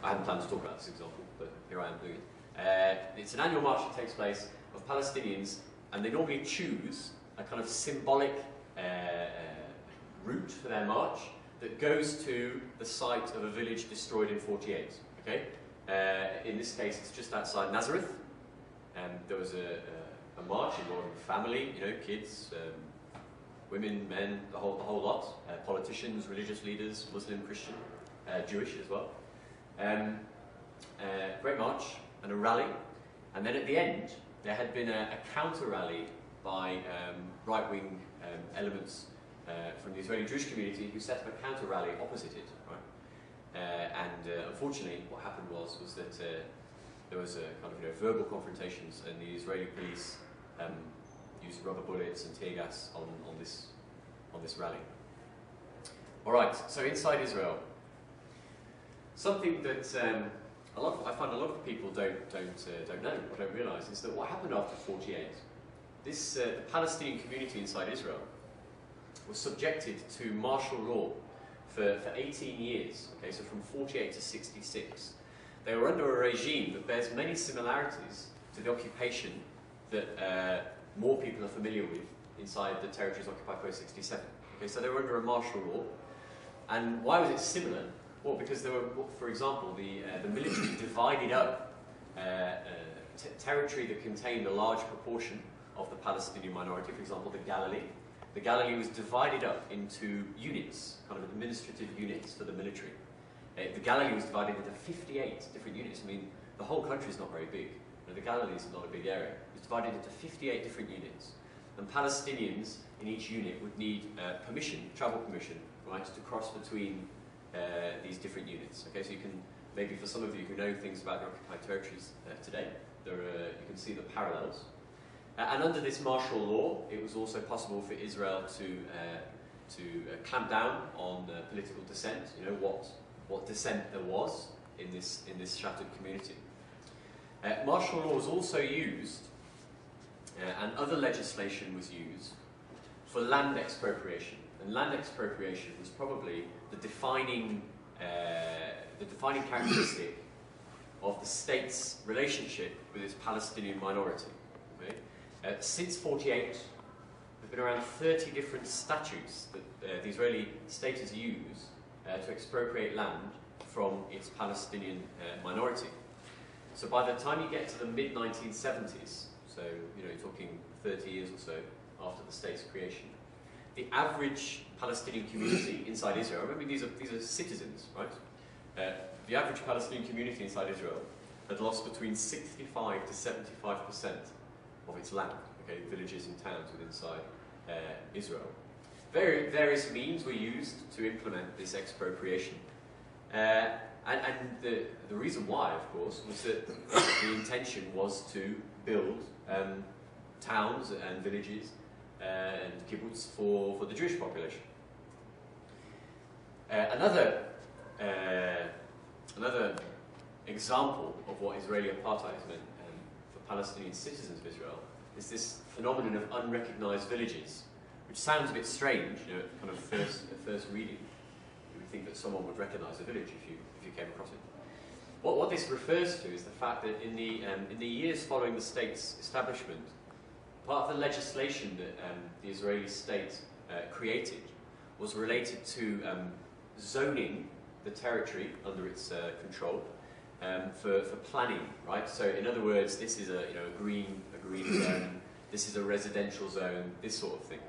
I hadn't planned to talk about this example, but here I am doing it. It's an annual march that takes place of Palestinians, and they normally choose a kind of symbolic route for their march that goes to the site of a village destroyed in 48. Okay? In this case, it's just outside Nazareth. There was a march involving family, you know, kids, women, men, the whole lot, politicians, religious leaders, Muslim, Christian, Jewish as well. Great march and a rally, and then at the end there had been a counter rally by right-wing elements from the Israeli Jewish community who set up a counter rally opposite it. Right? Unfortunately, what happened was that there was a kind of verbal confrontations, and the Israeli police used rubber bullets and tear gas on this rally. All right, so inside Israel, something that I find a lot of people don't know or don't realise is that what happened after 48. The Palestinian community inside Israel was subjected to martial law for 18 years. Okay, so from 48 to 66, they were under a regime that bears many similarities to the occupation that more people are familiar with inside the territories occupied post 67. Okay, so they were under a martial law, and why was it similar? Well, because there were, for example, the military divided up territory that contained a large proportion of the Palestinian minority, for example, the Galilee. The Galilee was divided up into units, kind of administrative units for the military. The Galilee was divided into 58 different units. I mean, the whole country is not very big. You know, the Galilee is not a big area. It was divided into 58 different units. And Palestinians in each unit would need permission, travel permission, right, to cross between these different units. Okay, so you can, maybe for some of you who know things about the occupied territories today, you can see the parallels. And under this martial law, it was also possible for Israel to clamp down on political dissent. You know what dissent there was in this shattered community. Martial law was also used, and other legislation was used for land expropriation. And land expropriation was probably the defining characteristic of the state's relationship with its Palestinian minority. Okay? Since 48, there's been around 30 different statutes that the Israeli state has used to expropriate land from its Palestinian minority. So by the time you get to the mid-1970s, so you know, you're talking 30 years or so after the state's creation, the average Palestinian community inside Israel, remember these are citizens, right? The average Palestinian community inside Israel had lost between 65 to 75% of its land, okay, villages and towns within inside Israel. Various means were used to implement this expropriation. And the reason why, of course, was that the intention was to build towns and villages and kibbutz for the Jewish population. Another example of what Israeli apartheid has meant for Palestinian citizens of Israel is this phenomenon of unrecognized villages, which sounds a bit strange, you know, at kind of first reading. You would think that someone would recognize a village if you came across it. What this refers to is the fact that in the years following the state's establishment, part of the legislation that the Israeli state created was related to zoning the territory under its control for planning, right? So in other words, this is a green zone, this is a residential zone, this sort of thing.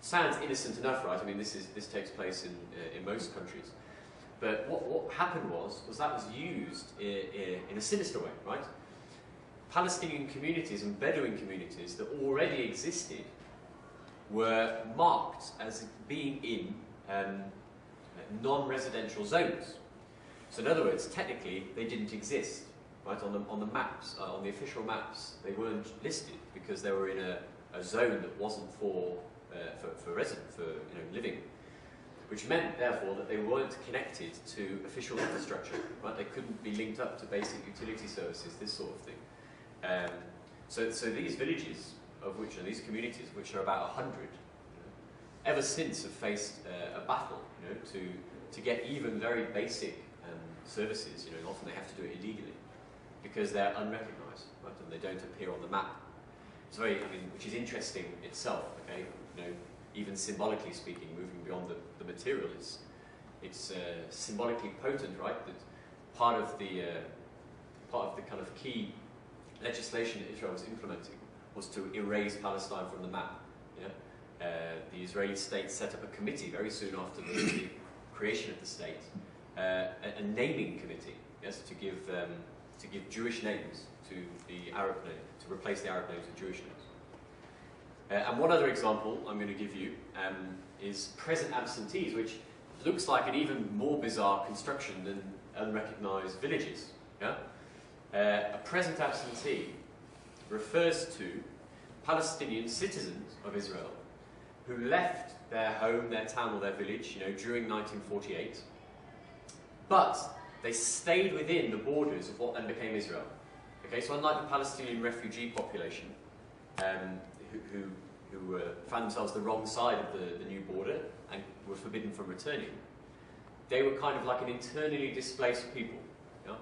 Sounds innocent enough, right? I mean, this takes place in most countries. But what happened was that was used in a sinister way, right? Palestinian communities and Bedouin communities that already existed were marked as being in non-residential zones. So in other words, technically they didn't exist, right? On the maps, on the official maps, they weren't listed because they were in a zone that wasn't for living, which meant therefore that they weren't connected to official infrastructure, right? They couldn't be linked up to basic utility services, this sort of thing. So these villages, these communities, which are about 100, ever since have faced a battle, to get even very basic services, you know, and often they have to do it illegally because they're unrecognised, right, and they don't appear on the map. It's very, I mean, which is interesting itself, okay, you know, even symbolically speaking, moving beyond the material, it's symbolically potent, right, that part of the kind of key legislation that Israel was implementing was to erase Palestine from the map. Yeah? The Israeli state set up a committee very soon after the creation of the state, a naming committee, yes, to give Jewish names to the Arab name, to replace the Arab names with Jewish names. And one other example I'm going to give you is present absentees, which looks like an even more bizarre construction than unrecognised villages. Yeah? A present absentee refers to Palestinian citizens of Israel who left their home, their town or their village, you know, during 1948, but they stayed within the borders of what then became Israel. Okay, so unlike the Palestinian refugee population, who found themselves the wrong side of the new border and were forbidden from returning, they were kind of like an internally displaced people. You know?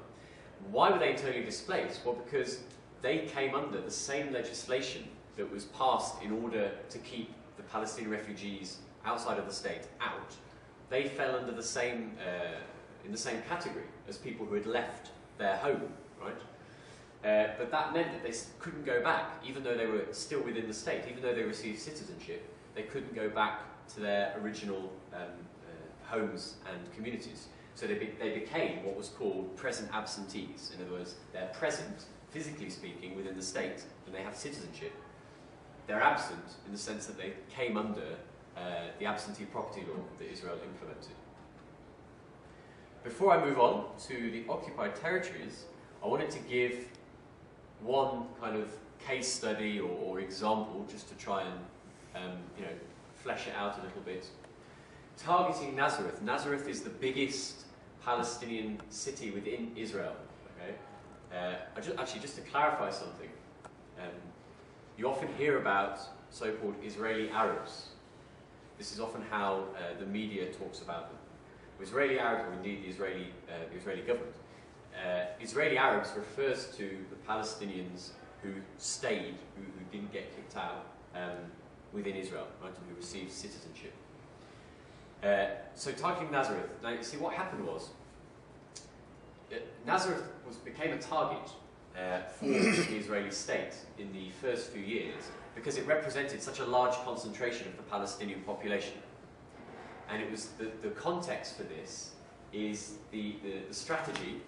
Why were they internally displaced? Well, because they came under the same legislation that was passed in order to keep the Palestinian refugees outside of the state out. They fell under the same, in the same category as people who had left their home, right? But that meant that they couldn't go back, even though they were still within the state, even though they received citizenship, they couldn't go back to their original homes and communities. So they became what was called present absentees. In other words, they're present, physically speaking, within the state, and they have citizenship. They're absent in the sense that they came under the absentee property law that Israel implemented. Before I move on to the occupied territories, I wanted to give one kind of case study or example just to try and you know, flesh it out a little bit. Targeting Nazareth. Nazareth is the biggest Palestinian city within Israel. Okay? Actually, just to clarify something, you often hear about so-called Israeli Arabs. This is often how the media talks about them. Israeli Arabs, or indeed the Israeli government. Israeli Arabs refers to the Palestinians who stayed, who didn't get kicked out within Israel, right, and who received citizenship. So targeting Nazareth. Now, you see, what happened was Nazareth became a target for the Israeli state in the first few years because it represented such a large concentration of the Palestinian population. And it was the context for this is the strategy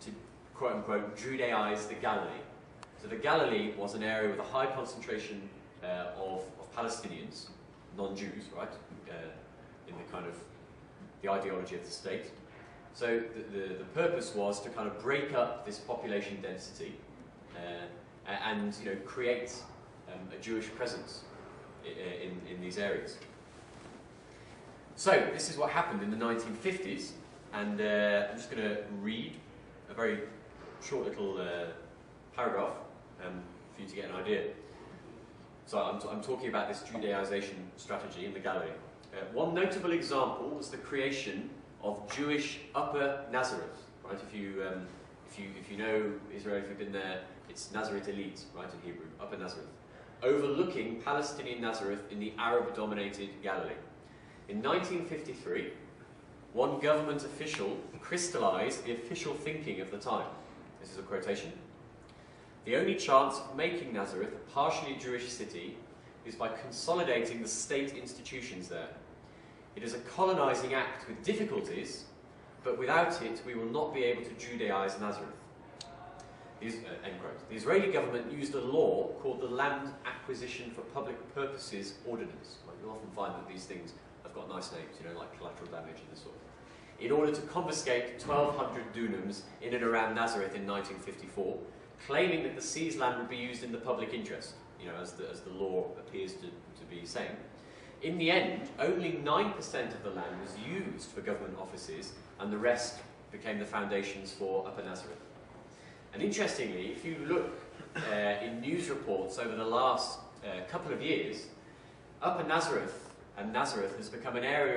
to quote-unquote Judaize the Galilee. So the Galilee was an area with a high concentration of Palestinians, non-Jews, right, in the kind of the ideology of the state. So the purpose was to kind of break up this population density and, you know, create a Jewish presence in these areas. So this is what happened in the 1950s, and I'm just going to read a very short little paragraph for you to get an idea. So I'm talking about this Judaization strategy in the Galilee. One notable example was the creation of Jewish Upper Nazareth. Right? If you know Israel, if you've been there, it's Nazareth Elite, right, in Hebrew, Upper Nazareth, overlooking Palestinian Nazareth in the Arab-dominated Galilee. In 1953, one government official crystallized the official thinking of the time. This is a quotation. The only chance of making Nazareth a partially Jewish city is by consolidating the state institutions there. It is a colonizing act with difficulties, but without it we will not be able to Judaize Nazareth. End quote. The Israeli government used a law called the Land Acquisition for Public Purposes Ordinance. You'll often find that these things have got nice names, you know, like collateral damage and this sort of. In order to confiscate 1,200 dunams in and around Nazareth in 1954, claiming that the seized land would be used in the public interest, you know, as the law appears to be saying. In the end, only 9% of the land was used for government offices, and the rest became the foundations for Upper Nazareth. And interestingly, if you look in news reports over the last couple of years, Upper Nazareth and Nazareth has become an area